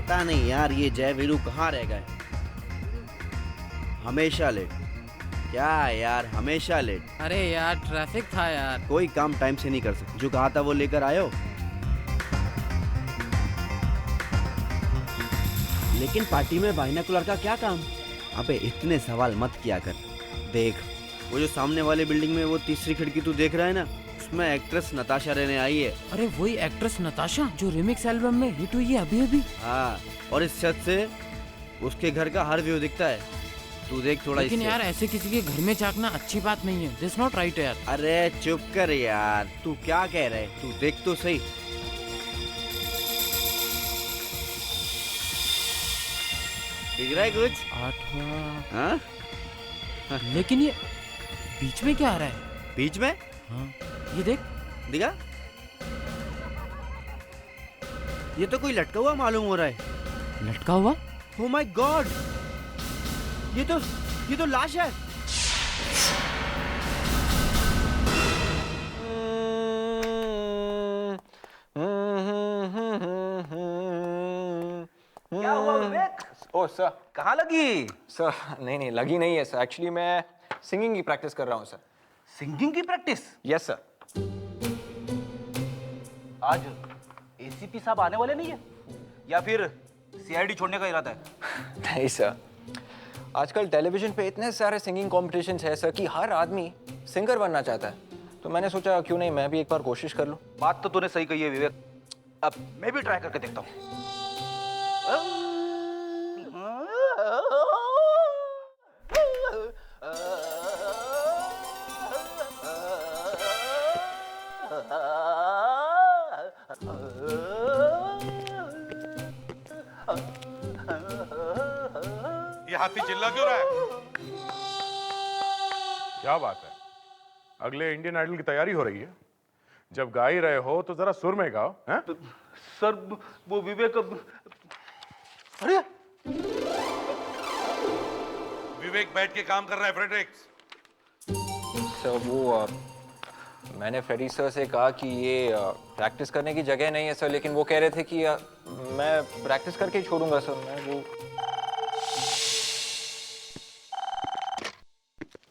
पता नहीं यार ये जय वीरू कहाँ रह गए। हमेशा लेट। क्या यार हमेशा लेट। अरे यार ट्रैफिक था यार। कोई काम टाइम से नहीं कर सकते। जो कहा था वो लेकर आयो। लेकिन पार्टी में बाइनोकुलर का क्या काम? अबे इतने सवाल मत किया कर। देख वो जो सामने वाले बिल्डिंग में वो तीसरी खिड़की तू देख रहा है ना, उसमें एक्ट्रेस नताशा रहने आई है। अरे वही एक्ट्रेस नताशा जो रिमिक्स एल्बम में हिट हुई है अभी अभी। हाँ, और इस छत से उसके घर का हर व्यू दिखता है। तू देख थोड़ा। लेकिन यार ऐसे किसी के घर में झांकना अच्छी बात नहीं है। दिस नॉट राइट यार। अरे चुप कर यार, तू क्या कह रहा है? तू देख तो सही। दिख रहा है कुछ? 8वां। हाँ? लेकिन ये बीच में क्या आ रहा है? बीच में? हाँ ये देख। दिखा? ये तो कोई लटका हुआ मालूम हो रहा है। लटका हुआ? ओह माय गॉड, ये तो लाश है। क्या हुआ विवेक? Oh sir. कहाँ लगी? सर नहीं लगी नहीं है सर। एक्चुअली मैं सिंगिंग की प्रैक्टिस कर रहा हूँ सर। सिंगिंग की प्रैक्टिस? Yes sir. आज एसीपी साहब आने वाले नहीं है या फिर सीआईडी छोड़ने का इरादा है? नहीं सर, आजकल टेलीविजन पे इतने सारे सिंगिंग कॉम्पिटिशन्स है सर कि हर आदमी सिंगर बनना चाहता है। तो मैंने सोचा क्यों नहीं मैं भी एक बार कोशिश कर लूं। बात तो तूने सही कही है विवेक। अब मैं भी ट्राई करके देखता हूँ। ये हाथी चिल्ला क्यों रहा है? क्या बात है? अगले इंडियन आइडल की तैयारी हो रही है। जब गा ही रहे हो तो जरा सुर में गाओ। हैं? सर वो विवेक अरे विवेक बैठ के काम कर रहा है फ्रेडरिक्स। सर वो मैंने फ्रेडी सर से कहा कि ये प्रैक्टिस करने की जगह नहीं है सर, लेकिन वो कह रहे थे कि मैं प्रैक्टिस करके ही छोड़ूंगा सर। मैं वो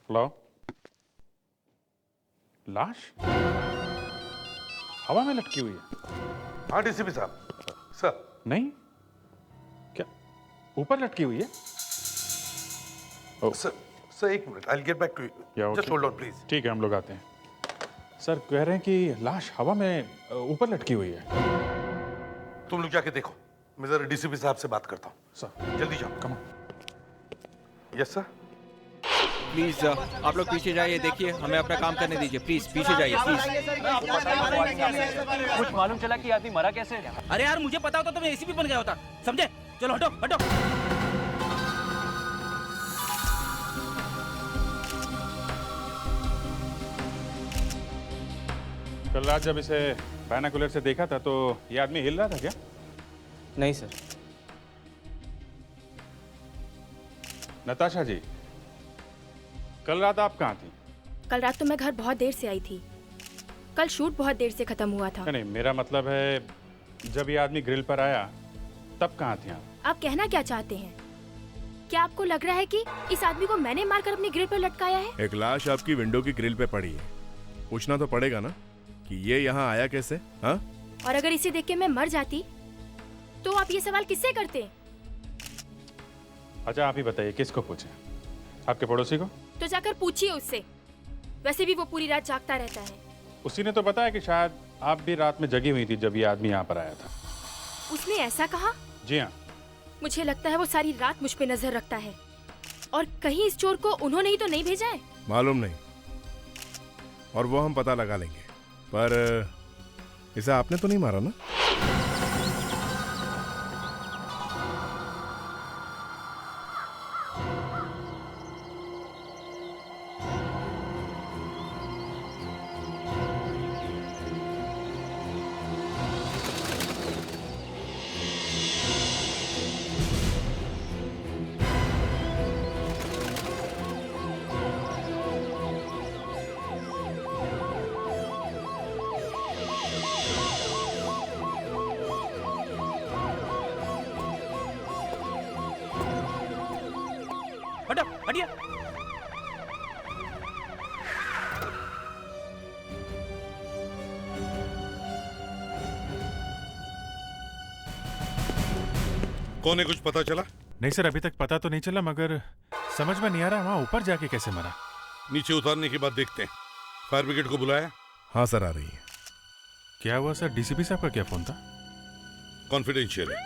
लो लाश हवा में लटकी हुई है। हाँ डीसीपी साहब। सर नहीं, क्या ऊपर लटकी हुई है? सर एक minute, I get back to you. Just hold on please. ठीक है, हम लोग आते हैं। सर कह रहे हैं कि लाश हवा में ऊपर लटकी हुई है। तुम लोग जाके देखो, मैं जरा डीसीपी साहब से बात करता हूँ। सर जल्दी जाओ। Come on. Yes sir. Please आप लोग पीछे जाइए, देखिए हमें अपना काम करने दीजिए। प्लीज पीछे जाइए प्लीज। कुछ मालूम चला कि आदमी मरा कैसे? अरे यार मुझे पता होता तो मैं एसीपी बन गया होता, समझे? चलो हटो हटो। कल रात जब इसे बाइनोकुलर से देखा था तो ये आदमी हिल रहा था क्या? नहीं सर। नताशा जी, कल रात आप कहाँ थी? कल रात तो मैं घर बहुत देर से आई थी। कल शूट बहुत देर से खत्म हुआ था। नहीं, मेरा मतलब है जब ये आदमी ग्रिल पर आया तब कहाँ थी आप? आप कहना क्या चाहते हैं? क्या आपको लग रहा है कि इस आदमी को मैंने मारकर अपनी ग्रिल पर लटकाया है? एक लाश आपकी विंडो की ग्रिल पे पड़ी है, पूछना तो पड़ेगा ना कि ये यहाँ आया कैसे? हाँ? और अगर इसे देख के मैं मर जाती तो आप ये सवाल किससे करते? अच्छा आप ही बताइए, किसको पूछे? आपके पड़ोसी को? तो जाकर पूछिए उससे। वैसे भी वो पूरी रात जागता रहता है। उसी ने तो बताया कि शायद आप भी रात में जगी हुई थी जब ये आदमी यहाँ पर आया था। उसने ऐसा कहा? जी हाँ। मुझे लगता है वो सारी रात मुझ पे नजर रखता है। और कहीं इस चोर को उन्होंने ही तो नहीं भेजा है? मालूम नहीं, और वो हम पता लगा लेंगे। पर इसे आपने तो नहीं मारा ना? हटो, हटिए। कौन है, कुछ पता चला? नहीं सर, अभी तक पता तो नहीं चला, मगर समझ में नहीं आ रहा वहां ऊपर जाके कैसे मरा। नीचे उतारने के बाद देखते हैं। फायर ब्रिगेड को बुलाया? हाँ सर, आ रही है। क्या हुआ सर? डीसीपी साहब का क्या फोन था? कॉन्फिडेंशियल है।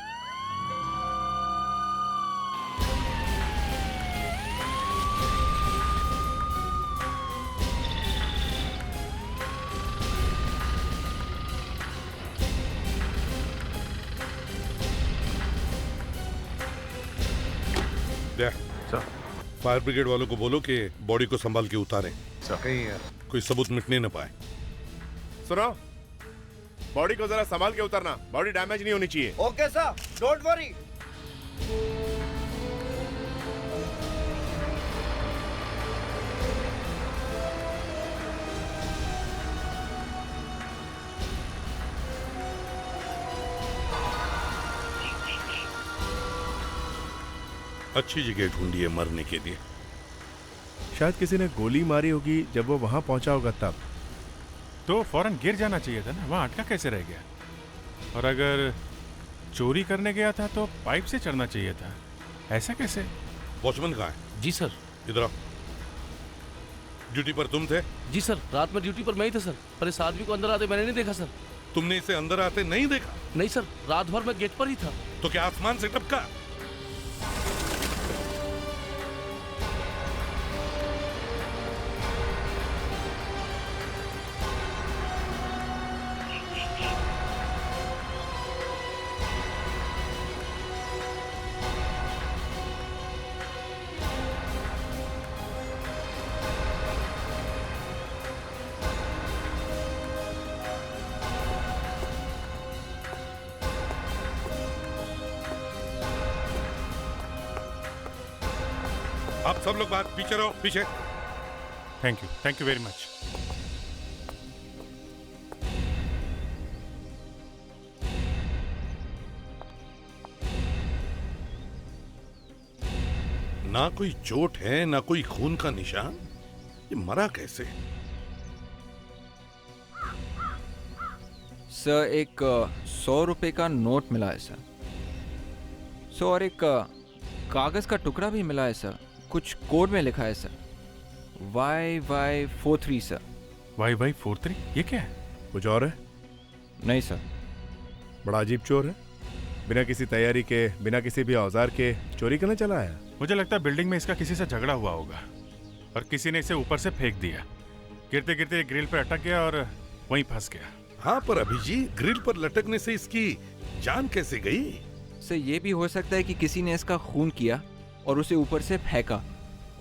फायर ब्रिगेड वालों को बोलो कि बॉडी को संभाल के उतारें, कहीं कोई सबूत मिटने न पाए। सुनो, बॉडी को जरा संभाल के उतारना, बॉडी डैमेज नहीं होनी चाहिए। Okay sir, don't worry. अच्छी जगह ढूंढी है मरने के लिए। शायद किसी ने गोली मारी होगी जब वो वहां पहुंचा होगा तब। तो फौरन गिर जाना चाहिए था ना, वहां अटका कैसे रह गया? और अगर चोरी करने गया था तो पाइप से चढ़ना चाहिए था, ऐसा कैसे? वॉचमैन कहाँ है? जी सर। इधर आओ। ड्यूटी पर तुम थे? जी सर, रात में ड्यूटी पर मैं ही था सर, पर इस आदमी को अंदर आते मैंने नहीं देखा सर। तुमने इसे अंदर आते नहीं देखा? नहीं सर, रात भर मैं गेट पर ही था। तो क्या आसमान से टपका? आप सब लोग बात पीछे रहो, पीछे। Thank you very much. ना कोई चोट है, ना कोई खून का निशान। ये मरा कैसे? सर, एक 100 रुपए का नोट मिला है सर। और एक कागज का टुकड़ा भी मिला है सर, कुछ कोड में लिखा है सर, YY43 सर। YY43? ये क्या है? कुछ और है? नहीं सर। बड़ा अजीब चोर है, बिना किसी तैयारी के, बिना किसी भी औजार के चोरी करने चला आया। मुझे लगता है बिल्डिंग में इसका किसी से झगड़ा हुआ होगा और किसी ने इसे ऊपर से फेंक दिया। गिरते गिरते ग्रिल पर अटक गया और वहीं फंस गया। हाँ, पर अभिजीत, ग्रिल पर लटकने से इसकी जान कैसे गई? सर, ये भी हो सकता है कि किसी ने इसका खून किया और उसे ऊपर से फेंका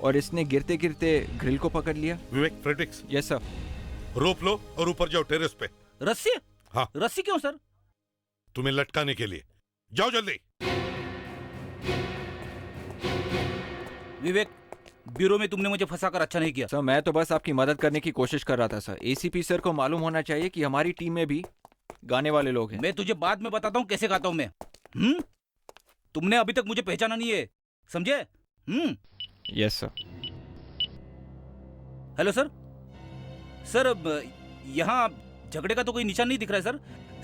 और इसने गिरते गिरते ग्रिल को पकड़ लिया। विवेक, फ्रेडिक्स, यस सर। रोप लो और ऊपर जाओ टेरेस पे। रस्सी? हाँ। रस्सी क्यों सर? तुम्हें लटकाने के लिए। जाओ जल्दी। विवेक, ब्यूरो में तुमने मुझे फंसाकर अच्छा नहीं किया। सर, मैं तो बस आपकी मदद करने की कोशिश कर रहा था सर। एसीपी सर को मालूम होना चाहिए कि हमारी टीम में भी गाने वाले लोग हैं। मैं तुझे बाद में बताता हूँ कैसे गाता हूँ मैं। तुमने अभी तक मुझे पहचाना नहीं है, समझे? Yes sir. Hello sir. Sir, अब यहाँ झगड़े का तो कोई निशान नहीं दिख रहा है सर।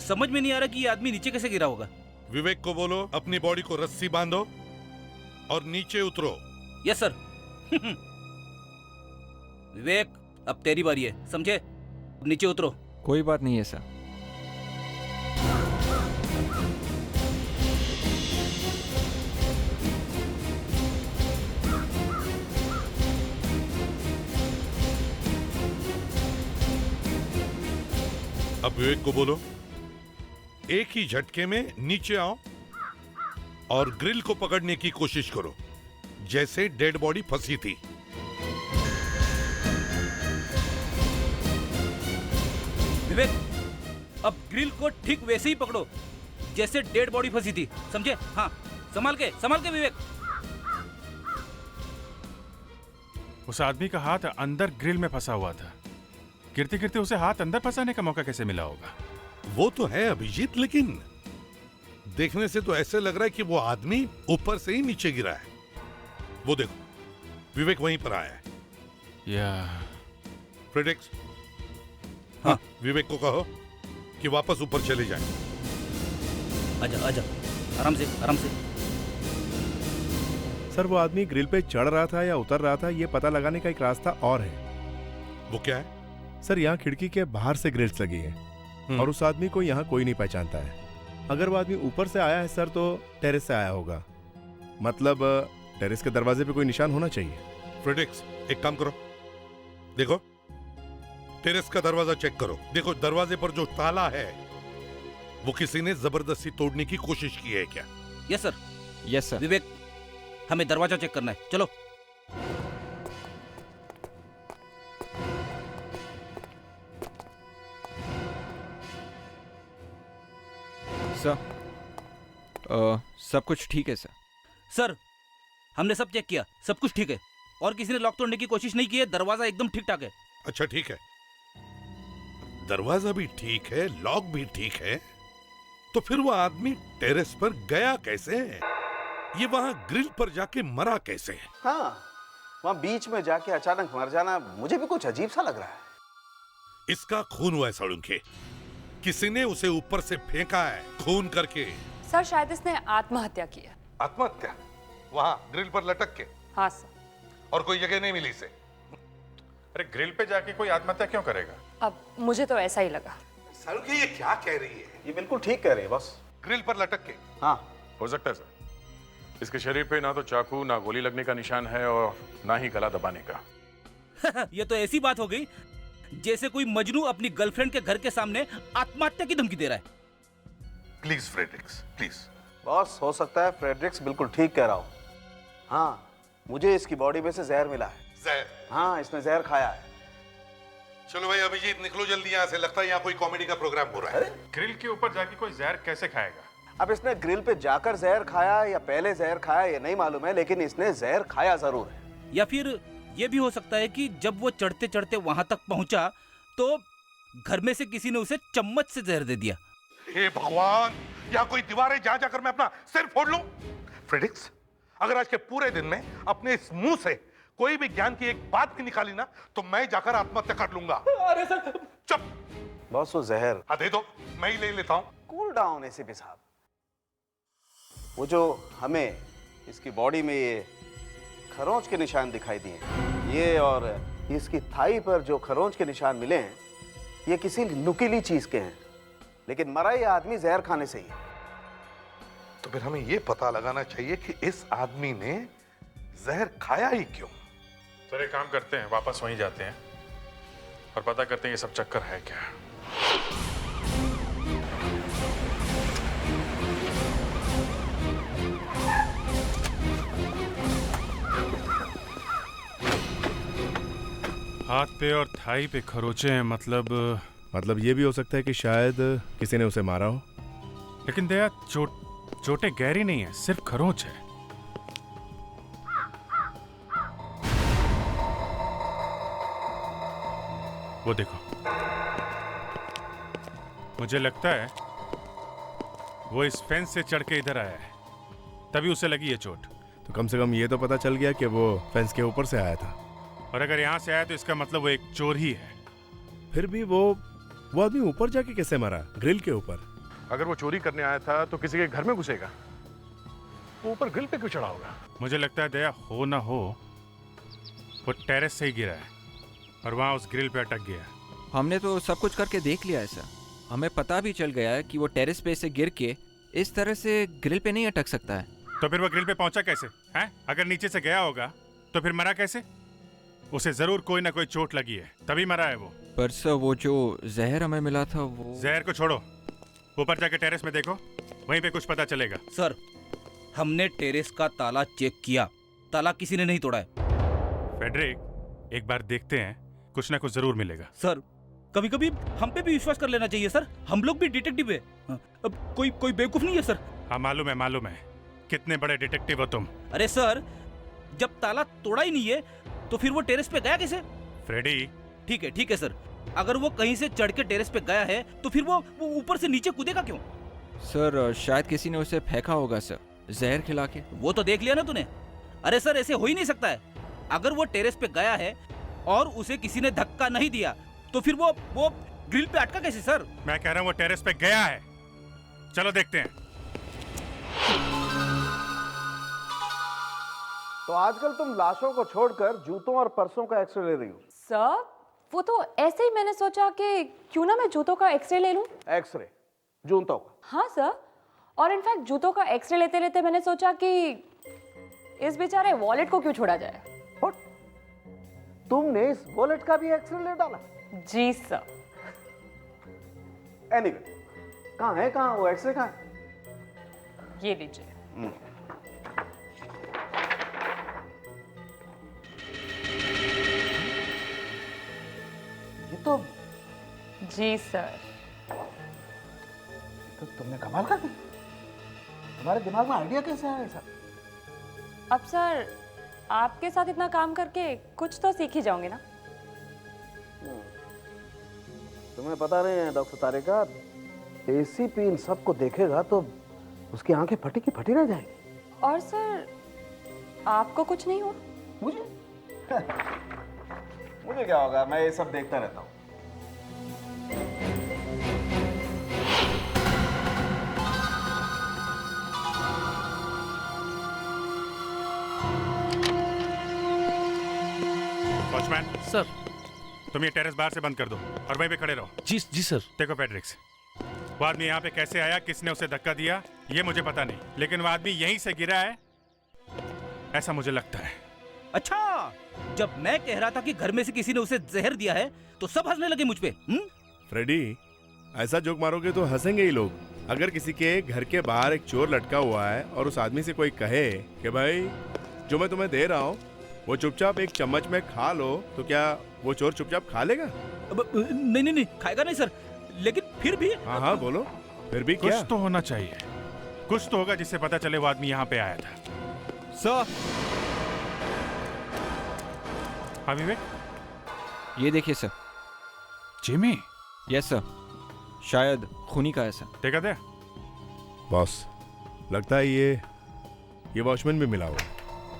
समझ में नहीं आ रहा कि ये आदमी नीचे कैसे गिरा होगा। विवेक को बोलो अपनी बॉडी को रस्सी बांधो और नीचे उतरो। Yes sir. विवेक, अब तेरी बारी है, समझे? नीचे उतरो। कोई बात नहीं है सर। अब विवेक को बोलो एक ही झटके में नीचे आओ और ग्रिल को पकड़ने की कोशिश करो जैसे डेड बॉडी फंसी थी। विवेक, अब ग्रिल को ठीक वैसे ही पकड़ो जैसे डेड बॉडी फंसी थी, समझे? हाँ, संभाल के विवेक। उस आदमी का हाथ अंदर ग्रिल में फंसा हुआ था। गिरते गिरते उसे हाथ अंदर फंसाने का मौका कैसे मिला होगा? वो तो है अभिजीत, लेकिन देखने से तो ऐसे लग रहा है कि वो आदमी ऊपर से ही नीचे गिरा है। वो देखो, विवेक वहीं पर आया है। या फ्रेडिक्स, हाँ, विवेक को कहो कि वापस ऊपर चले जाएं। आजा आजा, आराम से आराम से। सर वो आदमी ग्रिल पे चढ़ रहा था या उतर रहा था, ये पता लगाने का एक रास्ता और है। वो क्या है? सर यहाँ खिड़की के बाहर से ग्रिल्स लगी है और उस आदमी को यहाँ कोई नहीं पहचानता है। अगर वो आदमी ऊपर से आया है सर तो टेरेस से आया होगा, मतलब टेरेस के दरवाजे पे कोई निशान होना चाहिए। फ्रेडिक्स, एक काम करो, देखो टेरेस का दरवाजा चेक करो। देखो दरवाजे पर जो ताला है वो किसी ने जबरदस्ती तोड़ने की कोशिश की है क्या? Yes sir. Yes sir. Vivek, हमें दरवाजा चेक करना है, चलो। सर सब कुछ ठीक है सर। सर, हमने सब चेक किया, सब कुछ ठीक है और किसी ने लॉक तोड़ने की कोशिश नहीं की है। दरवाजा एकदम ठीक ठाक है। अच्छा ठीक है, दरवाजा भी ठीक है, लॉक भी ठीक है, तो फिर वो आदमी टेरेस पर गया कैसे? ये वहां ग्रिल पर जाके मरा कैसे? हाँ, वहाँ बीच में जाके अचानक मर जाना मुझे भी कुछ अजीब सा लग रहा है। इसका खून हुआ है सड़ुंखे, किसी ने उसे ऊपर से फेंका है खून करके। सर शायद इसने आत्महत्या की है। आत्महत्या? वहां ग्रिल पर लटक के? हाँ सर। और कोई जगह नहीं मिली इसे? अरे ग्रिल पे जाके कोई आत्महत्या क्यों करेगा? अब मुझे तो ऐसा ही लगा। सड़ुंखे ये क्या कह रही है? ये बिल्कुल ठीक कह रहे हैं बस। ग्रिल पर लटक के? हाँ हो सकता है सर। इसके शरीर पे ना तो चाकू ना गोली लगने का निशान है और ना ही गला दबाने का। ये तो ऐसी बात हो गई जैसे कोई मजनू अपनी गर्लफ्रेंड के घर के सामने आत्महत्या की धमकी दे रहा है। Please Fredericks, please. बॉस, हो सकता है फ्रेडरिक्स बिल्कुल ठीक कह रहा हो। हाँ, मुझे इसकी बॉडी में से जहर मिला है। जहर? हाँ, इसने जहर खाया है। चलो भाई अभिजीत, निकलो जल्दी यहाँ से, लगता है यहाँ कोई कॉमेडी का प्रोग्राम हो रहा है। ग्रिल के ऊपर जाके कोई जहर कैसे खाएगा? अब इसने ग्रिल पे जाकर जहर खाया या पहले जहर खाया ये नहीं मालूम है, लेकिन इसने जहर खाया जरूर है। या फिर ये भी हो सकता है कि जब वो चढ़ते चढ़ते वहां तक पहुंचा तो घर में से किसी ने उसे चम्मच से जहर दे दिया। हे भगवान, यहाँ कोई दीवार है जहाँ जाकर मैं अपना सिर फोड़ लूं? फ्रेडरिक्स, अगर आज के पूरे दिन में अपने इस मुंह से कोई भी ज्ञान की एक बात भी निकाली ना तो मैं जाकर आत्महत्या कर लूंगा। अरे सर, चुप। बॉस, वो जहर हाँ दे दो, मैं ही ले लेता हूँ। कूल डाउन एसीपी साहब। वो जो हमें इसकी बॉडी में ये खरोंच के निशान दिखाई दिए, ये और इसकी थाई पर जो खरोंच के निशान मिले हैं, ये किसी नुकीली चीज के हैं, लेकिन मरा ये आदमी जहर खाने से ही है। तो फिर हमें ये पता लगाना चाहिए कि इस आदमी ने जहर खाया ही क्यों। सर एक काम करते हैं, वापस वहीं जाते हैं और पता करते हैं ये सब चक्कर है क्या। हाथ पे और थाई पे खरोचे हैं, मतलब ये भी हो सकता है कि शायद किसी ने उसे मारा हो। लेकिन दया चोटें गहरी नहीं है, सिर्फ खरोच है। वो देखो, मुझे लगता है वो इस फेंस से चढ़ के इधर आया है, तभी उसे लगी ये चोट। तो कम से कम ये तो पता चल गया कि वो फेंस के ऊपर से आया था। और अगर यहाँ से आया तो इसका मतलब वो एक चोर ही है। फिर भी वो आदमी ऊपर जाके कैसे मरा, ग्रिल के ऊपर? अगर वो चोरी करने आया था तो किसी के घर में घुसेगा, वो ऊपर ग्रिल पे क्यों चढ़ा होगा? मुझे लगता है दया हो ना हो वो टेरेस से ही गिरा है और वहां उस ग्रिल पे अटक गया। हमने तो सब कुछ करके देख लिया है सर। हमें पता भी चल गया है कि वो टेरेस पे से गिर के इस तरह से ग्रिल पे नहीं अटक सकता है। तो फिर वो ग्रिल पे पहुंचा कैसे हैं? अगर नीचे से गया होगा तो फिर मरा कैसे? उसे जरूर कोई ना कोई चोट लगी है, तभी मरा है वो। पर सर वो जो जहर हमें मिला था वो... जहर को छोड़ो, ऊपर जाके टेरेस में देखो, वहीं पे कुछ पता चलेगा। सर, हमने टेरेस का ताला चेक किया, ताला किसी ने नहीं तोड़ा है। फेडरिक, एक बार देखते हैं, कुछ ना कुछ जरूर मिलेगा। सर, कभी कभी हम पे भी विश्वास कर लेना चाहिए सर, हम लोग भी डिटेक्टिव है। अब कोई बेवकूफ नहीं है सर। हाँ मालूम है, कितने बड़े डिटेक्टिव हो तुम। अरे सर, जब ताला तोड़ा ही नहीं है तो फिर वो टेरेस पे गया कैसे? फ्रेडी, ठीक है सर, अगर वो कहीं से चढ़ के टेरेस पे गया है तो फिर वो ऊपर से नीचे कूदेगा क्यों? सर शायद किसी ने उसे फेंका होगा सर, जहर खिला के। वो तो देख लिया ना तूने। अरे सर, ऐसे हो ही नहीं सकता है। अगर वो टेरेस पे गया है और उसे किसी ने धक्का नहीं दिया तो फिर वो ग्रिल पे अटका कैसे सर? मैं कह रहा हूँ वो टेरेस पे गया है। चलो देखते हैं। तो आजकल तुम लाशों को छोड़कर जूतों और पर्सों का एक्सरे ले रही हो। सर वो तो ऐसे ही मैंने सोचा कि क्यों ना मैं जूतों का एक्सरे ले लूं। एक्सरे जूतों का? हाँ सर, और इनफैक्ट जूतों का एक्सरे लेते लेते मैंने सोचा कि इस बेचारे वॉलेट को क्यों छोड़ा जाए। What? तुमने इस वॉलेट का भी एक्सरे ले डाला? जी सर। एनीवे, कहाँ है, कहाँ वो एक्सरे कहाँ है? ये लीजिए। ये तो जी सर। तो तुमने कमाल कर दी। तुम्हारे दिमाग में आइडिया कैसे आया सर? अब सर आपके साथ इतना काम करके कुछ तो सीख ही जाओगे ना। तुम्हें पता नहीं है डॉक्टर तारिका, एसीपी इन सबको देखेगा तो उसकी आंखें फटी की फटी रह जाएगी। और सर आपको कुछ नहीं हुआ? मुझे मुझे क्या होगा, मैं ये सब देखता रहता हूँ। Watchman sir. तुम ये टेरेस बाहर से बंद कर दो और वहीं पे खड़े रहो। जी जी सर। देखो पैट्रिक्स, वो आदमी यहाँ पे कैसे आया, किसने उसे धक्का दिया, ये मुझे पता नहीं, लेकिन वो आदमी यहीं से गिरा है ऐसा मुझे लगता है। अच्छा, जब मैं कह रहा था कि घर में से किसी ने उसे जहर दिया है तो सब हंसने लगे मुझ पे। फ्रेडी, ऐसा जोक मारोगे तो हंसेंगे ही लोग। अगर किसी के घर के बाहर एक चोर लटका हुआ है और उस आदमी से कोई कहे कि भाई जो मैं तुम्हें दे रहा हूँ वो चुपचाप एक चम्मच में खा लो, तो क्या वो चोर चुपचाप खा लेगा? नहीं नहीं नहीं, खाएगा नहीं सर, लेकिन फिर भी। हाँ हाँ बोलो, फिर भी कुछ क्या? तो होना चाहिए, कुछ तो होगा जिससे पता चले वो आदमी यहाँ पे आया था। सर। हाँ विवेक, ये देखिए सर। जिमी। यस सर, शायद खूनी का ऐसा। देखा था बॉस, लगता है ये वॉचमैन भी मिला हुआ है।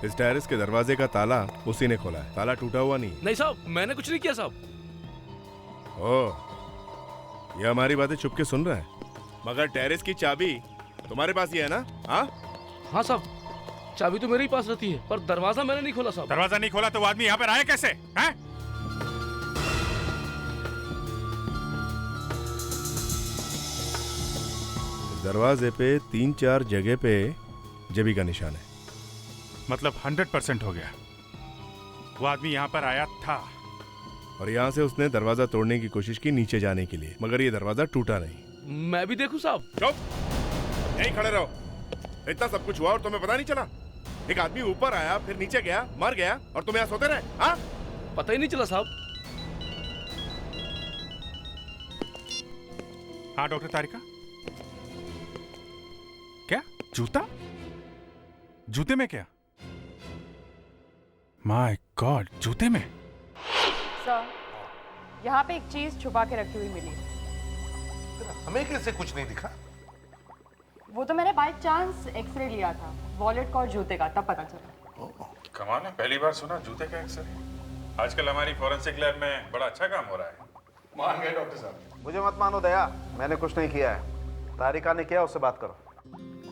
इस टेरेस के दरवाजे का ताला उसी ने खोला है। ताला टूटा हुआ नहीं। नहीं साहब, मैंने कुछ नहीं किया साहब। ओह, ये हमारी बातें चुप के सुन रहा है, मगर टेरेस की चाबी तुम्हारे पास ही है ना? हाँ साहब, चाबी तो मेरे ही पास रहती है, पर दरवाजा मैंने नहीं खोला साहब। दरवाजा नहीं खोला तो वो आदमी यहाँ पर आया कैसे? हैं? दरवाजे पे 3-4 जगह पे जेबी का निशान है। मतलब 100% हो गया, वो आदमी यहाँ पर आया था और यहाँ से उसने दरवाजा तोड़ने की कोशिश की नीचे जाने के लिए, मगर ये दरवाजा टूटा नहीं। मैं भी देखूं साहब? चुप, यहीं खड़े रहो। इतना सब कुछ हुआ और तुम्हें पता नहीं चला? एक आदमी ऊपर आया, फिर नीचे गया, मर गया, और तुम यहाँ सोते रहे? हाँ, पता ही नहीं चला साहब। हाँ डॉक्टर तारिका, क्या जूता? जूते में क्या? माय गॉड, जूते में? सर, यहाँ पे एक चीज छुपा के रखी हुई मिली। हमें कैसे कुछ नहीं दिखा? वो तो मैंने बाय चांस एक्सरे लिया था, वॉलेट का और जूते का, तब पता चला। कमाल है, पहली बार सुना जूते का एक्सरे। आजकल हमारी फॉरेंसिक लैब में बड़ा अच्छा काम हो रहा है। मान गए डॉक्टर साहब। मुझे मत मानो दया, मैंने कुछ नहीं किया है। तारिका ने किया, उससे बात करो।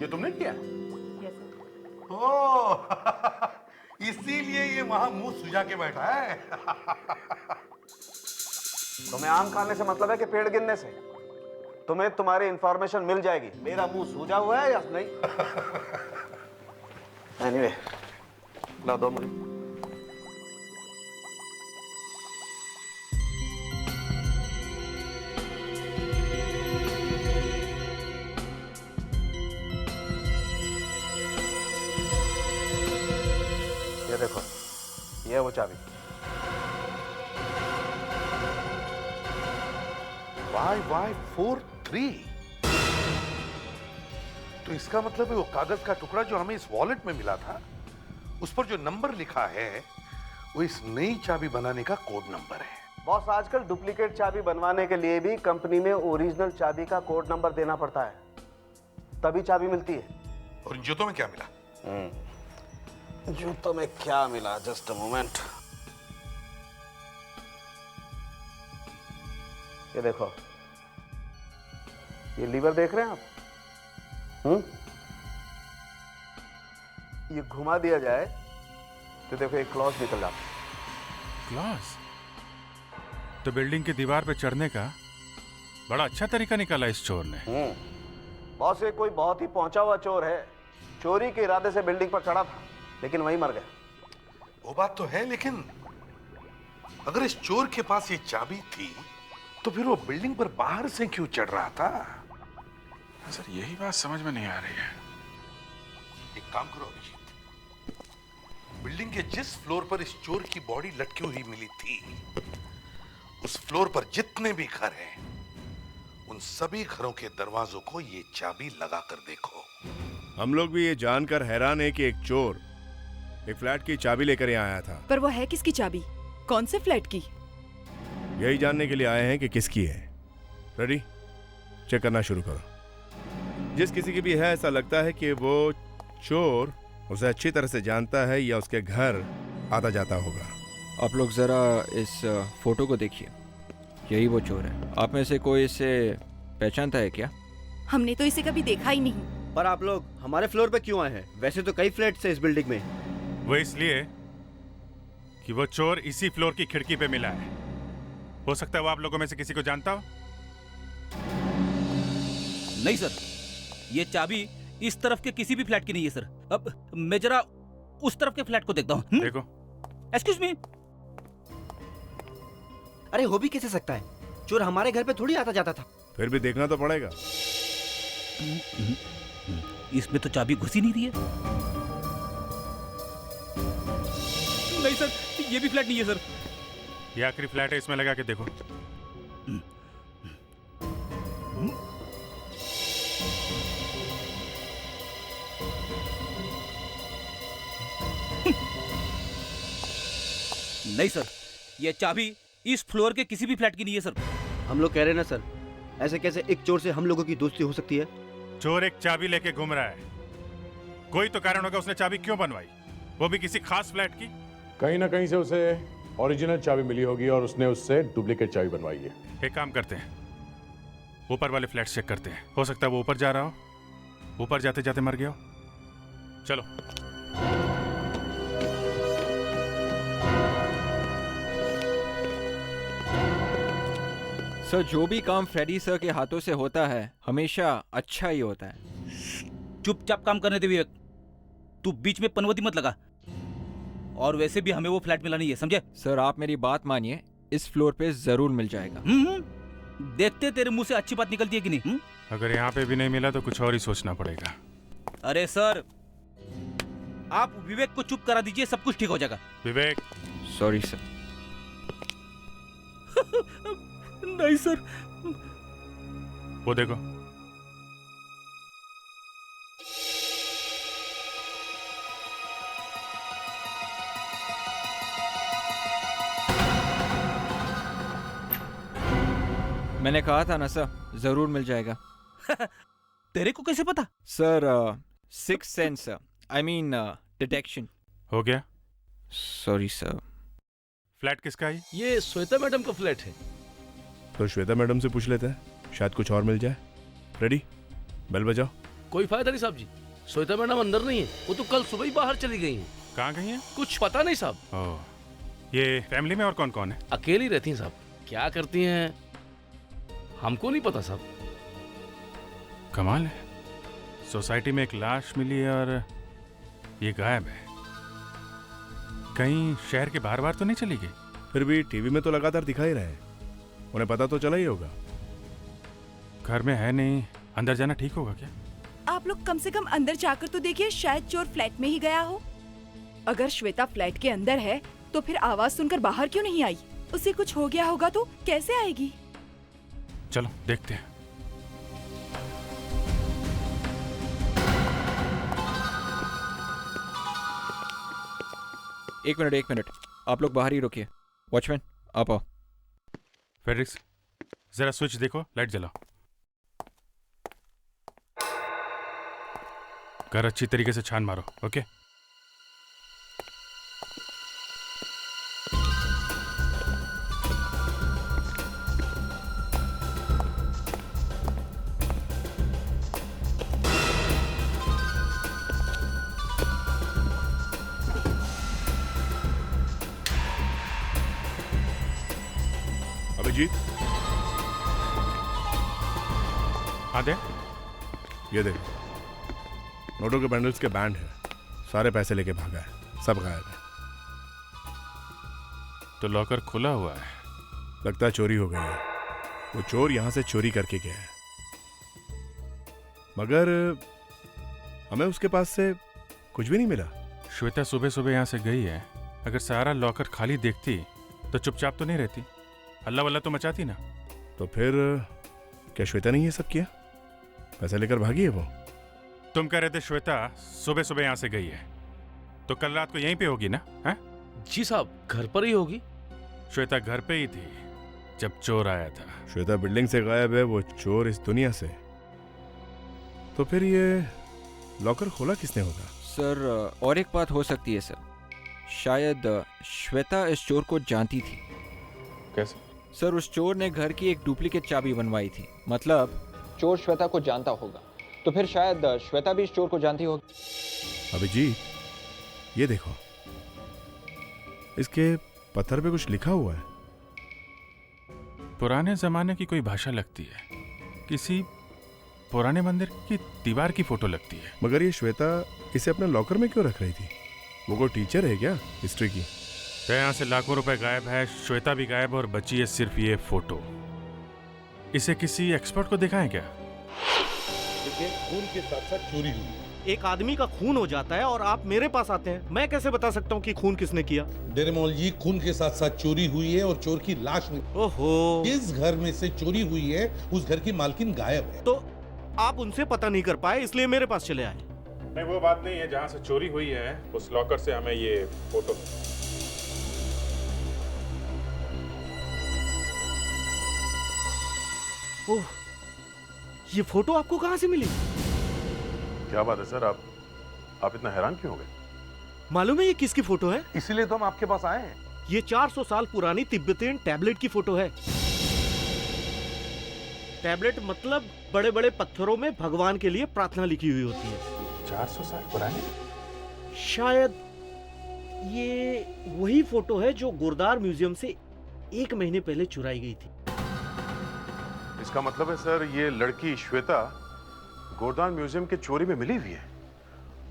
ये तुमने किया? Yes sir. ओह, इसीलिए ये वहां मुंह सुझा के बैठा है। तुम्हें आम खाने से मतलब है कि पेड़ गिनने से? तुम्हें तुम्हारी इंफॉर्मेशन मिल जाएगी। मेरा मुंह सूजा हुआ है या नहीं? एनीवे, ला दो मुझे। ये देखो, ये है वो चाबी। YY43। तो इसका मतलब है वो कागज का टुकड़ा जो हमें इस वॉलेट में मिला था, उस पर जो नंबर लिखा है वो इस नई चाबी बनाने का कोड नंबर है। बॉस, आजकल डुप्लीकेट चाबी बनवाने के लिए भी कंपनी में ओरिजिनल चाबी का कोड नंबर देना पड़ता है, तभी चाबी मिलती है। और इन जूतों में क्या मिला? जूतों में क्या मिला? Just a moment. ये देखो, ये लीवर देख रहे हैं आप? ये घुमा दिया जाए तो देखो एक क्लॉज निकल जाता है। क्लॉज? तो बिल्डिंग की दीवार पे चढ़ने का बड़ा अच्छा तरीका निकाला इस चोर ने। बॉस, ये कोई बहुत ही पहुंचा हुआ चोर है। चोरी के इरादे से बिल्डिंग पर चढ़ा था, लेकिन वहीं मर गया। वो बात तो है, लेकिन अगर इस चोर के पास ये चाबी थी तो फिर वो बिल्डिंग पर बाहर से क्यों चढ़ रहा था? सर यही बात समझ में नहीं आ रही है। एक काम करो अभिजीत, बिल्डिंग के जिस फ्लोर पर इस चोर की बॉडी लटकी हुई मिली थी, उस फ्लोर पर जितने भी घर हैं, उन सभी घरों के दरवाजों को ये चाबी लगा कर देखो। हम लोग भी ये जानकर हैरान है कि एक चोर एक फ्लैट की चाबी लेकर यहाँ आया था। पर वो है किसकी चाबी? कौन से फ्लैट की? यही जानने के लिए आए हैं कि किसकी है। रेडी? चेक करना शुरू करो। जिस किसी की भी है, ऐसा लगता है कि वो चोर उसे अच्छी तरह से जानता है या उसके घर आता जाता होगा। आप लोग जरा इस फोटो को देखिए, यही वो चोर है। आप में से कोई इसे पहचानता है क्या? हमने तो इसे कभी देखा ही नहीं। पर आप लोग हमारे फ्लोर पे क्यों आए हैं? वैसे तो कई फ्लैट्स हैं इस बिल्डिंग में। वो इसलिए कि वो चोर इसी फ्लोर की खिड़की पे मिला है। हो सकता है वो आप लोगों में से किसी को जानता हो। नहीं सर, ये चाबी इस तरफ के किसी भी फ्लैट की नहीं है सर। अब मैं जरा उस तरफ के फ्लैट को देखता हूँ। देखो। Excuse me. अरे हो भी कैसे सकता है? चोर हमारे घर पे थोड़ी आता जाता था। फिर भी देखना तो पड़ेगा। इसमें तो चाबी घुसी नहीं रही है। नहीं सर, ये भी फ्लैट नहीं है सर। ये आखिरी फ्लैट है, इसमें लगा के देखो। नहीं सर, ये चाबी इस फ्लोर के किसी भी फ्लैट की नहीं है सर। हम लोग कह रहे हैं ना सर, ऐसे कैसे एक चोर से हम लोगों की दोस्ती हो सकती है? चोर एक चाबी लेके घूम रहा है, कोई तो कारण होगा उसने चाबी क्यों बनवाई, वो भी किसी खास फ्लैट की। कहीं ना कहीं से उसे ओरिजिनल चाबी मिली होगी और उसने उससे डुप्लीकेट चाबी बनवाई है। एक काम करते हैं, ऊपर वाले फ्लैट चेक करते हैं। हो सकता है वो ऊपर जा रहा हो, ऊपर जाते जाते मर गया हो। चलो। सर, जो भी काम फ्रेडी सर के हाथों से होता है हमेशा अच्छा ही होता है। चुपचाप काम करने दे विवेक, तू बीच में पनवती मत लगा। और वैसे भी हमें वो फ्लैट मिला नहीं है, समझे? सर आप मेरी बात मानिए, इस फ्लोर पे जरूर मिल जाएगा। देखते तेरे मुंह से अच्छी बात निकलती है कि नहीं। अगर यहाँ पे भी नहीं मिला तो कुछ और ही सोचना पड़ेगा। अरे सर, आप विवेक को चुप करा दीजिए, सब कुछ ठीक हो जाएगा। विवेक। Sorry sir. नहीं सर। वो देखो। मैंने कहा था ना सर, जरूर मिल जाएगा। तेरे को कैसे पता? Sir six sense, I mean detection. हो गया? Sorry sir. फ्लैट किसका है? ये श्वेता मैडम का फ्लैट है। तो श्वेता मैडम से पूछ लेते हैं, शायद कुछ और मिल जाए। रेडी? बेल बजाओ। कोई फायदा नहीं साहब जी, श्वेता मैडम अंदर नहीं है, वो तो कल सुबह ही बाहर चली गई हैं। कहाँ गई हैं? कुछ पता नहीं साहब। ओह, ये फैमिली में और कौन कौन है? अकेली रहती हैं साहब। क्या करती हैं हमको नहीं पता साहब। कमाल है, सोसाइटी में एक लाश मिली है और ये गायब है। कहीं शहर के बाहर बाहर तो नहीं चली गई? फिर भी टीवी में तो लगातार दिखाई रहे हैं, उन्हें पता तो चला ही होगा। घर में है नहीं, अंदर जाना ठीक होगा क्या? आप लोग कम से कम अंदर जाकर तो देखिए, शायद चोर फ्लैट में ही गया हो। अगर श्वेता फ्लैट के अंदर है तो फिर आवाज सुनकर बाहर क्यों नहीं आई? उसे कुछ हो गया होगा तो कैसे आएगी? चलो देखते हैं। एक मिनट, आप लोग बाहर ही रुकिए। वॉचमैन आप आओ। फेड्रिक्स, जरा स्विच देखो, लाइट जलाओ। घर अच्छी तरीके से छान मारो, ओके? अभिजीत, हाँ दे। ये देख, नोटों के बंडल्स के बैंड है, सारे पैसे लेके भागा है, सब गायब है। तो लॉकर खुला हुआ है। लगता है चोरी हो गई है। वो चोर यहां से चोरी करके गया है, मगर हमें उसके पास से कुछ भी नहीं मिला। श्वेता सुबह सुबह यहाँ से गई है। अगर सारा लॉकर खाली देखती तो चुपचाप तो नहीं रहती, हल्ला वल्ला तो मचाती ना। तो फिर क्या श्वेता ने ये सब किया? पैसा लेकर भागी है वो? तुम कह रहे थे श्वेता सुबह सुबह यहाँ से गई है, तो कल रात को यहीं पे होगी ना? हैं? जी साहब, घर पर ही होगी। श्वेता घर पे ही थी जब चोर आया था। श्वेता बिल्डिंग से गायब है, वो चोर इस दुनिया से। तो फिर ये लॉकर खोला किसने होगा? सर, और एक बात हो सकती है सर। शायद श्वेता इस चोर को जानती थी। कैसे? सर, उस चोर ने घर की एक डुप्लीकेट चाबी बनवाई थी। मतलब चोर श्वेता को जानता होगा, तो फिर शायद श्वेता भी इस चोर को जानती होगी। अभिजीत, ये देखो, इसके पत्थर पे कुछ लिखा हुआ है। पुराने जमाने की कोई भाषा लगती है, किसी पुराने मंदिर की दीवार की फोटो लगती है। मगर ये श्वेता इसे अपने लॉकर में क्यों रख रही थी? वो कोई टीचर है क्या हिस्ट्री की? तो यहाँ से लाखों रुपए गायब है, श्वेता भी गायब, और बची है सिर्फ ये फोटो। इसे किसी एक्सपर्ट को दिखाएं क्या? देखिए, खून के साथ साथ चोरी हुई। एक आदमी का खून हो जाता है और आप मेरे पास आते हैं, मैं कैसे बता सकता हूँ कि खून किसने किया? डेरेमोल जी, खून के साथ साथ चोरी हुई है और चोर की लाश में। ओहो, जिस घर में से चोरी हुई है उस घर की मालकिन गायब है। तो आप उनसे पता नहीं कर पाए, इसलिए मेरे पास चले आए। नहीं, वो बात नहीं है। जहाँ से चोरी हुई है उस लॉकर से हमें ये फोटो। ओह, ये फोटो आपको कहाँ से मिली? क्या बात है सर, आप इतना हैरान क्यों हो गए? मालूम है ये किसकी फोटो है? इसीलिए तो हम आपके पास आए हैं। ये 400 साल पुरानी तिब्बतियन टैबलेट की फोटो है। टैबलेट मतलब बड़े बड़े पत्थरों में भगवान के लिए प्रार्थना लिखी हुई होती है। 400 साल पुरानी? शायद ये वही फोटो है जो गुरदार म्यूजियम से 1 महीने पहले चुराई गई थी। इसका मतलब है सर, ये लड़की श्वेता गोरदान म्यूजियम के चोरी में मिली हुई है,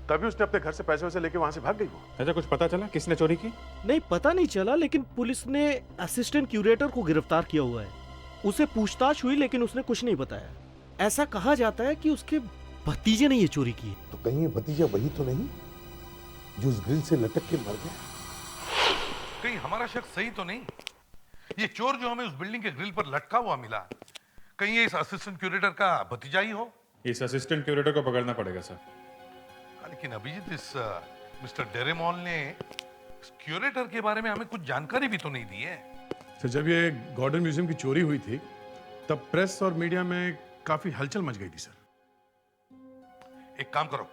तभी उसने अपने घर से पैसे वैसे लेके वहां से भाग गई वो। अच्छा, कुछ पता चला किसने चोरी की? नहीं, पता नहीं चला, लेकिन पुलिस ने असिस्टेंट क्यूरेटर को गिरफ्तार किया हुआ है। उसे पूछताछ हुई लेकिन उसने कुछ नहीं बताया। ऐसा कहा जाता है कि उसके भतीजे ने ये चोरी की है। तो कहीं ये भतीजा वही तो नहीं जो उस ग्रिल से लटक के मर गया? कहीं हमारा शक सही तो नहीं? ये चोर जो हमें उस बिल्डिंग के ग्रिल पर लटका हुआ मिला, कहीं ये इस असिस्टेंट क्यूरेटर का भतीजा ही हो? इस असिस्टेंट क्यूरेटर को पकड़ना पड़ेगा सर। लेकिन अभिजीत, इस मिस्टर डेरेमोल ने इस क्यूरेटर के बारे में हमें कुछ जानकारी भी तो नहीं दी है। तो जब ये गॉर्डन म्यूजियम की चोरी हुई थी तब प्रेस और मीडिया में काफी हलचल मच गई थी सर। एक काम करो,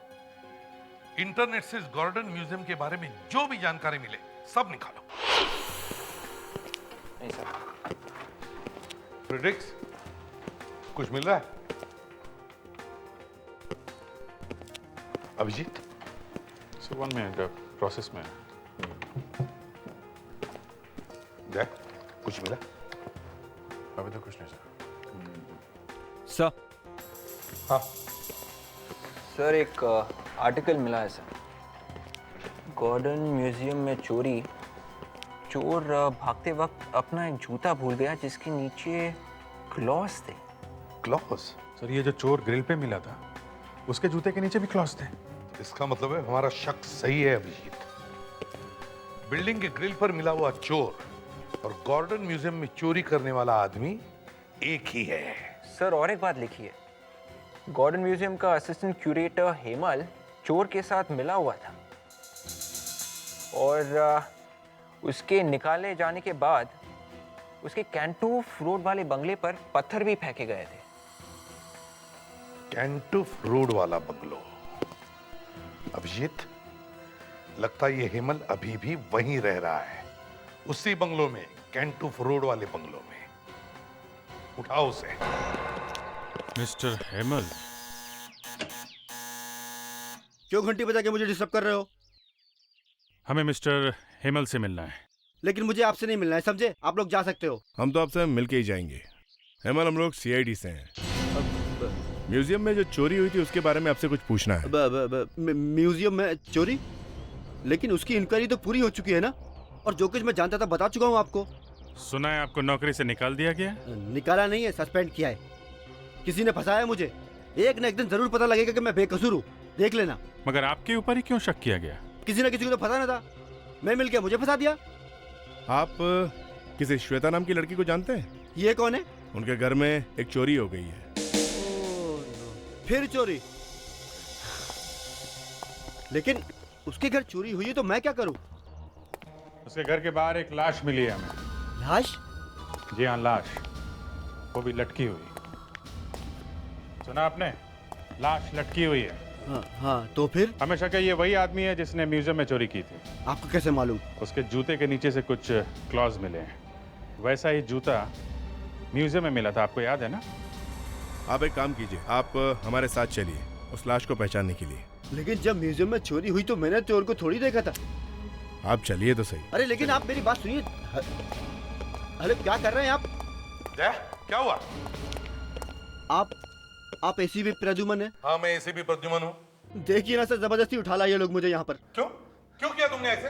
इंटरनेट से इस गॉर्डन म्यूजियम के बारे में जो भी जानकारी मिले सब निकालो। नहीं सर। फ्रेडरिक्स, कुछ मिल रहा है? अभिजीत, सर 1 मिनट, प्रोसेस में। देख, कुछ मिला? अभी तो कुछ नहीं सर। हाँ सर, एक आर्टिकल मिला है सर। गॉर्डन म्यूजियम में चोरी। चोर भागते वक्त अपना एक जूता भूल गया जिसके नीचे क्लॉस थे। क्लॉस? सर, ये जो चोर ग्रिल पे मिला था उसके जूते के नीचे भी क्लॉस थे। इसका मतलब है हमारा शक सही है अभिजीत। बिल्डिंग के ग्रिल पर मिला हुआ चोर और गॉर्डन म्यूजियम में चोरी करने वाला आदमी एक ही है। सर, और एक बात लिखी है, गॉर्डन म्यूजियम का असिस्टेंट क्यूरेटर हेमल चोर के साथ मिला हुआ था और उसके निकाले जाने के बाद उसके कैंटूफ रोड वाले बंगले पर पत्थर भी फेंके गए थे। कैंटूफ रोड वाला बंगलो? अभिजीत, लगता है ये हेमल अभी भी वहीं रह रहा है, उसी बंगलो में, कैंटूफ रोड वाले बंगलो में। उठाओ उसे। मिस्टर हेमल, क्यों घंटी बजा के मुझे डिस्टर्ब कर रहे हो? हमें मिस्टर हेमल से मिलना है। लेकिन मुझे आपसे नहीं मिलना है, समझे? आप लोग जा सकते हो। हम तो आपसे मिलके ही जाएंगे। हेमल, हम लोग सीआईडी से हैं। म्यूजियम में जो चोरी हुई थी उसके बारे में आपसे कुछ पूछना है। म्यूजियम में चोरी? लेकिन उसकी इंक्वायरी तो पूरी हो चुकी है ना, और जो कुछ मैं जानता था बता चुका हूँ आपको। सुना है आपको नौकरी से निकाल दिया गया? निकाला नहीं है, सस्पेंड किया है। किसी ने फंसाया मुझे। एक न एक दिन जरूर पता लगेगा कि मैं बेकसूर हूँ, देख लेना। मगर आपके ऊपर ही क्यों शक किया गया? किसी न किसी को तो फंसाना था, मैं मिल गया, मुझे फंसा दिया। आप किसी श्वेता नाम की लड़की को जानते हैं? ये कौन है? उनके घर में एक चोरी हो गई है। फिर चोरी? लेकिन उसके घर चोरी हुई है तो मैं क्या करूं? उसके घर के बाहर एक लाश मिली है हमें। लाश? जी हाँ, लाश, वो भी लटकी हुई। सुना आपने? लाश लटकी हुई है। हाँ, तो फिर? हमें शक है ये वही आदमी है जिसने म्यूजियम में चोरी की थी। आपको कैसे मालूम? उसके जूते के नीचे से कुछ क्लॉज मिले हैं। वैसा ही जूता म्यूजियम में मिला था, आपको याद है ना? आप एक काम कीजिए, आप हमारे साथ चलिए उस लाश को पहचानने के लिए। लेकिन जब म्यूजियम में चोरी हुई तो मैंने चोर को थोड़ी देखा था। आप चलिए तो सही। अरे लेकिन आप मेरी बात सुनिए। अरे क्या कर रहे हैं आप? क्या हुआ? आप एसीपी प्रद्युमन है? हाँ, मैं एसीपी प्रद्युमन हूँ। देखिए ना सर, जबरदस्ती उठा लाए ये लोग मुझे यहाँ पर। क्यों किया तुमने ऐसे?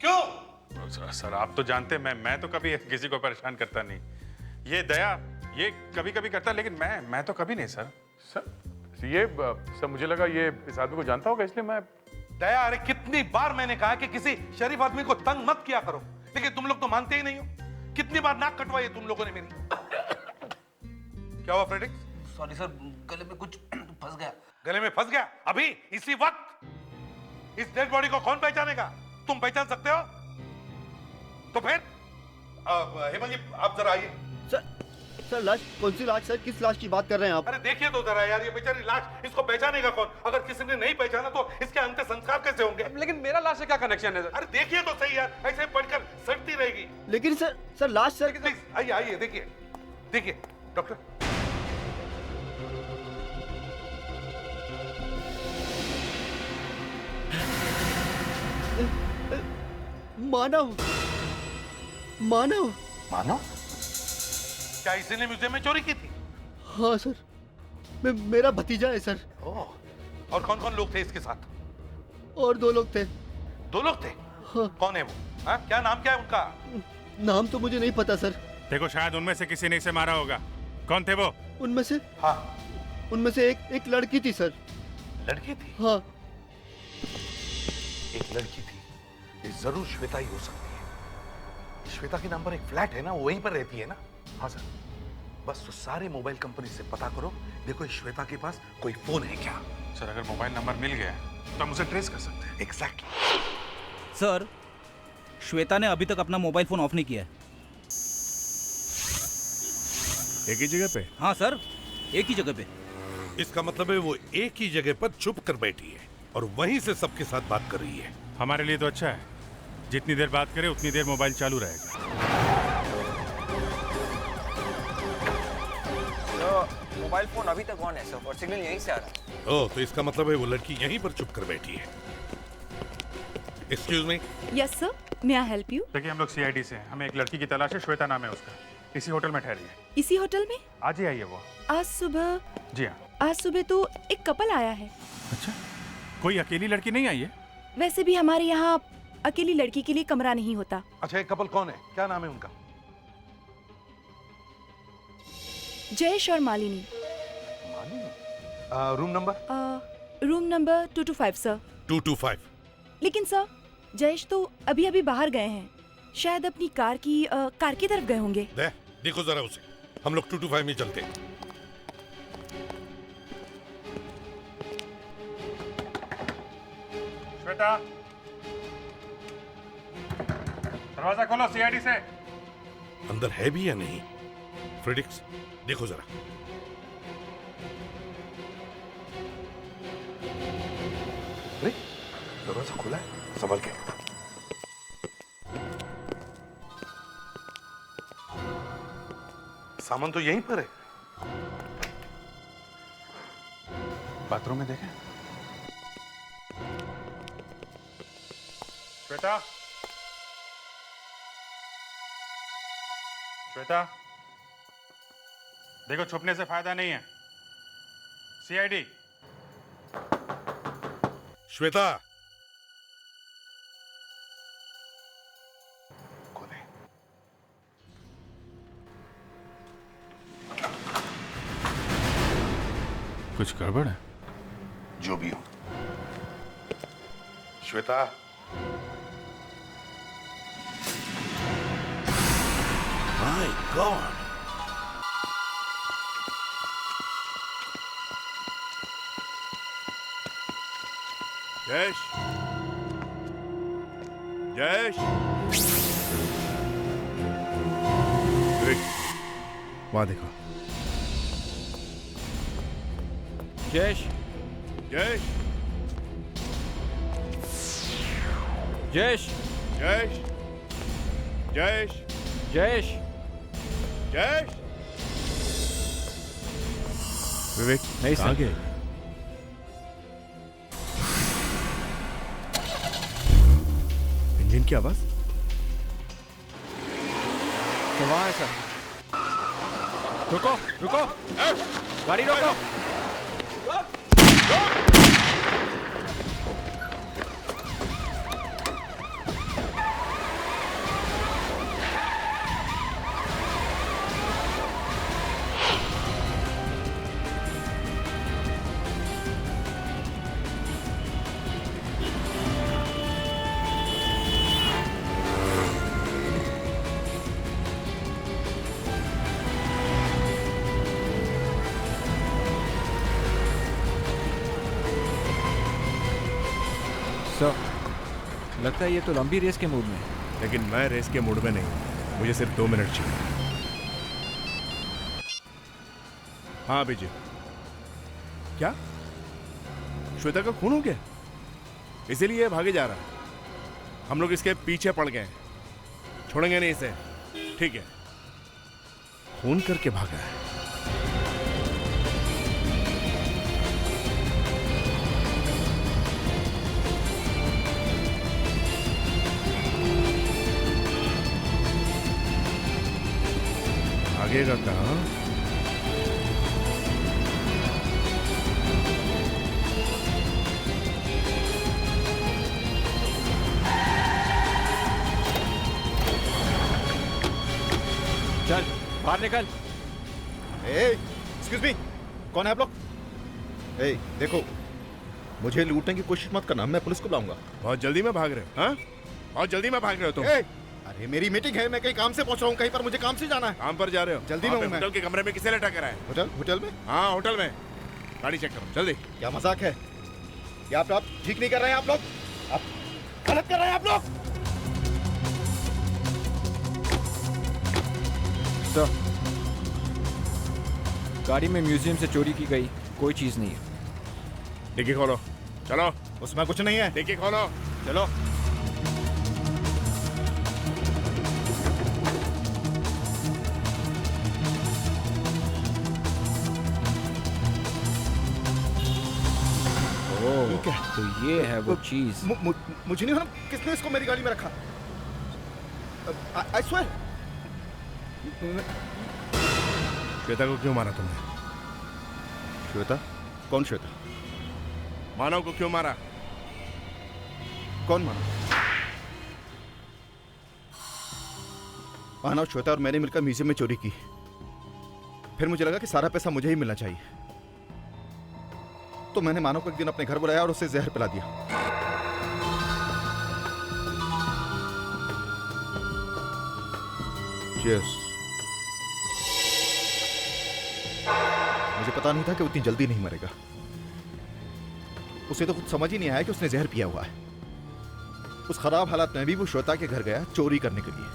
क्यों? सर आप तो जानते हैं मैं तो कभी किसी को परेशान करता नहीं। ये दया ये कभी कभी करता, लेकिन मैं तो कभी नहीं सर। सर मुझे लगा ये इस आदमी को जानता होगा, इसलिए मैं। दया, अरे कितनी बार मैंने कहा कि किसी शरीफ आदमी को तंग मत किया करो, लेकिन तुम लोग तो मानते ही नहीं हो। कितनी बार नाक कटवाई तुम लोगों ने मेरी। क्या हुआ फ्रेडिक्स? सॉरी सर, गले में कुछ फंस गया। गले में फंस गया? अभी इसी वक्त? इस डेड बॉडी को कौन पहचानेगा? तुम पहचान सकते हो? तो फिर हेमल जी आप जरा आइए। सर लाश? कौन सी लाश सर? किस लाश की बात कर रहे हैं आप? अरे देखिए तो जरा यार, ये बेचारी लाश, इसको पहचानेगा कौन? अगर किसी ने नहीं पहचाना तो इसके अंतिम संस्कार कैसे होंगे? लेकिन मेरा लाश से क्या कनेक्शन है सर? अरे देखिए तो सही यार, ऐसे पढ़कर सड़ती रहेगी। लेकिन सर लाश सर। आइए देखिए डॉक्टर। मानव? क्या इसी ने म्यूजियम में चोरी की थी? हाँ सर, मेरा भतीजा है सर। और कौन कौन लोग थे इसके साथ? और 2 लोग थे। 2 लोग थे? हाँ। कौन है वो? क्या नाम क्या है उनका? नाम तो मुझे नहीं पता सर। देखो शायद उनमें से किसी ने इसे मारा होगा। कौन थे वो? उनमें से? हाँ, उनमें से एक लड़की थी सर। लड़की थी? हाँ, एक लड़की थी। ये जरूर श्वेता ही हो सकती है। श्वेता के नाम पर एक फ्लैट है ना, वो वहीं पर रहती है ना? हाँ सर, बस तो सारे मोबाइल कंपनी से पता करो, देखो श्वेता के पास कोई फोन है क्या? सर अगर मोबाइल नंबर मिल गया तो हम उसे ट्रेस कर सकते हैं। एग्जैक्टली। सर, श्वेता ने अभी तक अपना मोबाइल फोन ऑफ नहीं किया है। एक ही जगह पे? हाँ सर, एक ही जगह पे। इसका मतलब है वो एक ही जगह पर छुप कर बैठी है और वहीं से सबके साथ बात कर रही है। हमारे लिए तो अच्छा है, जितनी देर बात करे उतनी देर मोबाइल चालू रहेगा। तो मोबाइल फोन अभी तक ऑन है सर, और सिग्नल यहीं से आ रहा है। ओह, तो इसका मतलब है वो लड़की यहीं पर छुप कर बैठी है। Excuse me. Yes sir, may I help you? देखिए हम लोग सीआईडी से हैं, हमें एक लड़की की तलाश है, श्वेता नाम है उसका। इसी होटल में ठहरी है। इसी होटल में? आज ही आई है वो। आज सुबह? जी हाँ। आज सुबह तो एक कपल आया है। अच्छा, कोई अकेली लड़की नहीं आई है? वैसे भी हमारे यहाँ अकेली लड़की के लिए कमरा नहीं होता। अच्छा, एक कपल कौन है? क्या नाम है उनका? जयेश और Malini. Room number? Room number 225 sir. 225। लेकिन सर, जयेश तो अभी अभी बाहर गए हैं, शायद अपनी कार की तरफ गए होंगे। देखो जरा उसे, हम लोग 225 में चलते हैं। श्वेता, दरवाजा खोलो सीआईडी से। अंदर है भी या नहीं? फ्रेडिक्स, देखो जरा। अरे दरवाजा खुला है, संभल के। सामान तो यहीं पर है। बाथरूम में देखें। श्वेता, श्वेता, देखो छुपने से फायदा नहीं है। सीआईडी। श्वेता, कुछ गड़बड़ है? जो भी हो। श्वेता, माय गॉड, जयेश, जयेश, वहां देखो। जयेश, जयेश, जयेश, जयेश, जयेश, जयेश, जयेश। विवेक नहीं कहाँ सर। गए? इंजन की आवाज? तो वहाँ है सर। रुको, रुको, गाड़ी रोको। सर, लगता है ये तो लंबी रेस के मूड में है। लेकिन मैं रेस के मूड में नहीं हूं। मुझे सिर्फ 2 मिनट चाहिए। हाँ अभिजीत, क्या श्वेता का खून हो गया? इसीलिए भागे जा रहा है। हम लोग इसके पीछे पड़ गए, छोड़ेंगे नहीं इसे। ठीक है, खून करके भागा है। भागेगा कहाँ? चल बाहर निकल। एक्सक्यूज मी, कौन है आप लोग? ए, देखो, मुझे लूटने की कोशिश मत करना, मैं पुलिस को बुलाऊंगा। बहुत जल्दी में भाग रहे हो? हाँ, बहुत जल्दी में भाग रहे हो तुम? अरे मेरी मीटिंग है, मैं कहीं काम से पहुंच रहा हूँ, कहीं पर मुझे काम से जाना है। काम पर जा रहे हो? जल्दी में हूँ मैं। होटल के कमरे में किसे लटा कर आए? होटल में? हाँ होटल में। गाड़ी चेक करो जल्दी। क्या मजाक है? क्या आप ठीक नहीं कर रहे हैं? आप लोग आप गलत कर रहे हैं आप लोग। सर, गाड़ी में म्यूजियम से चोरी की गई कोई चीज नहीं है। डिक्की खोलो, चलो। उसमें कुछ नहीं है। डिक्की खोलो, चलो। ठीक है, तो ये है वो चीज। मुझे नहीं मालूम किसने इसको मेरी गाड़ी में रखा। I swear। श्वेता को क्यों मारा तुमने? श्वेता? कौन श्वेता? मानव को क्यों मारा? कौन मानव? मानव, श्वेता और मैंने मिलकर म्यूजियम में चोरी की। फिर मुझे लगा कि सारा पैसा मुझे ही मिलना चाहिए, तो मैंने मानव को एक दिन अपने घर बुलाया और उसे जहर पिला दिया। Cheers। मुझे पता नहीं था कि वो इतनी जल्दी नहीं मरेगा। उसे तो कुछ समझ ही नहीं आया कि उसने जहर पिया हुआ है। उस खराब हालात में भी वो श्वेता के घर गया चोरी करने के लिए।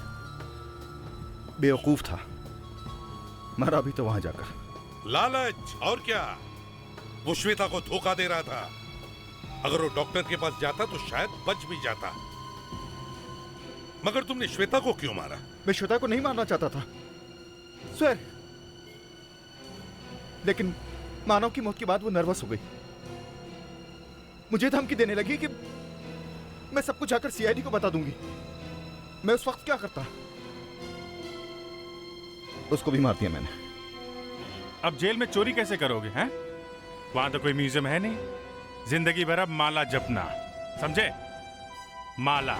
बेवकूफ था, मरा भी तो वहां जाकर। लालच और क्या? वो श्वेता को धोखा दे रहा था। अगर वो डॉक्टर के पास जाता तो शायद बच भी जाता। मगर तुमने श्वेता को क्यों मारा? मैं श्वेता को नहीं मारना चाहता था सर, लेकिन मानव की मौत के बाद वो नर्वस हो गई। मुझे धमकी देने लगी कि मैं सब कुछ जाकर सीआईडी को बता दूंगी। मैं उस वक्त क्या करता? उसको भी मार दिया मैंने। अब जेल में चोरी कैसे करोगे हैं? वहां तो कोई म्यूजियम है नहीं। जिंदगी भर अब माला जपना, समझे? माला।